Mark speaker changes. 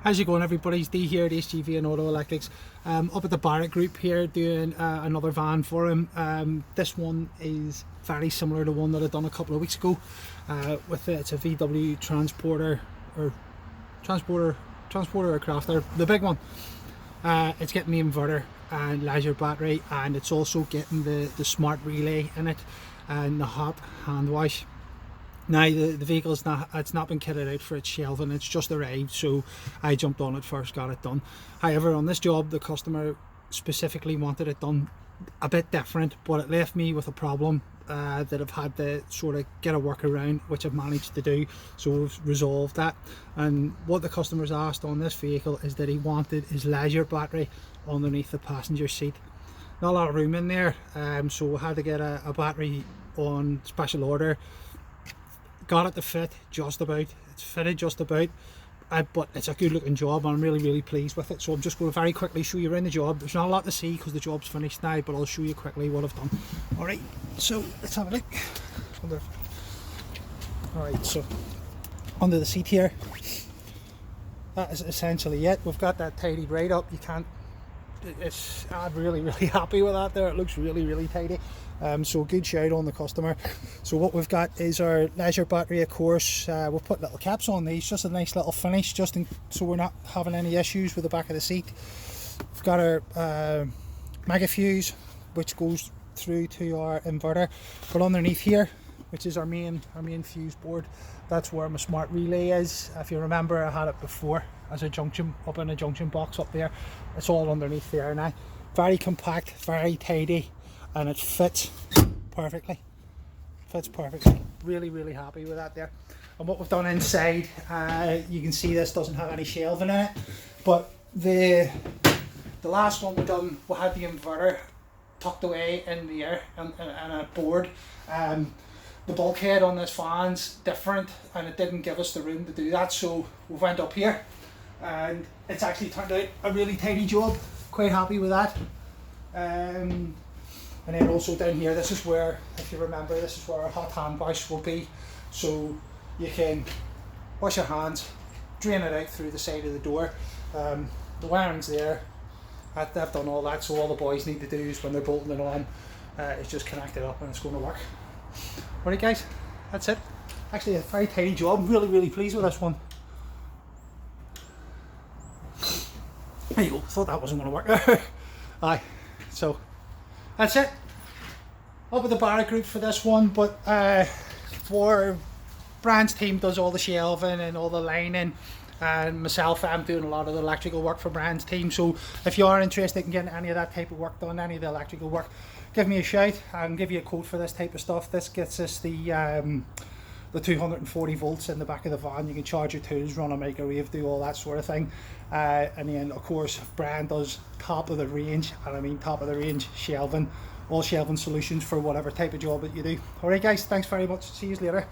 Speaker 1: How's it going, everybody? It's D here at HGV and Auto Electrics. Up at the Barrett Group here doing another van for him. This one is very similar to one that I done a couple of weeks ago. It's a VW transporter or transporter or crafter, the big one. It's getting the inverter and Leisure battery, and it's also getting the smart relay in it and the hot hand wash. Now the vehicle's it's not been kitted out for its shelving, it's just arrived, so I jumped on it first, got it done. However, on this job the customer specifically wanted it done a bit different, but it left me with a problem that I've had to sort of get a workaround, which I've managed to do, so we've resolved that. And what the customer's asked on this vehicle is that he wanted his Leisure battery underneath the passenger seat. Not a lot of room in there, so we had to get a battery on special order. Got it to fit just about, it's fitted just about, but it's a good looking job and I'm really pleased with it. So I'm just going to very quickly show you around the job. There's not a lot to see because the job's finished now, but I'll show you quickly what I've done. Alright, so let's have a look. Alright, so under the seat here, that is essentially it. We've got that tidied right up. You can't, I'm really happy with that there. It looks really tidy. So good shout on the customer. So what we've got is our Leisure battery, of course. We've put little caps on these, just a nice little finish, so we're not having any issues with the back of the seat. We've got our mega fuse, which goes through to our inverter, but underneath here, which is our main fuse board, that's where my smart relay is. If you remember, I had it before as a junction, up in a junction box up there. It's all underneath there now. Very compact, very tidy, and it fits perfectly. Really happy with that there. And what we've done inside, you can see this doesn't have any shelving in it, but the last one we done, we had the inverter tucked away in the air and a board. The bulkhead on this van's different and it didn't give us the room to do that, so we went up here and it's actually turned out a really tidy job. Quite happy with that. And then also down here, this is where, if you remember, this is where our hot hand wash will be. So you can wash your hands, drain it out through the side of the door. The wiring's there. I've done all that, so all the boys need to do is when they're bolting it on, is just connect it up and it's going to work. Alright guys, that's it. Actually a very tidy job. I'm really pleased with this one. There you go, thought that wasn't going to work. Aye, so that's it. Up at the Barrett Group for this one, but for Brand's team does all the shelving and all the lining, and myself, I'm doing a lot of the electrical work for Brand's team. So if you are interested in getting any of that type of work done, any of the electrical work, give me a shout. I can give you a quote for this type of stuff. This gets us the 240 volts in the back of the van. You can charge your tools, run a microwave, do all that sort of thing. And then of course Brand does top of the range, and I mean top of the range shelving, all shelving solutions for whatever type of job that you do. Alright guys, thanks very much. See you later.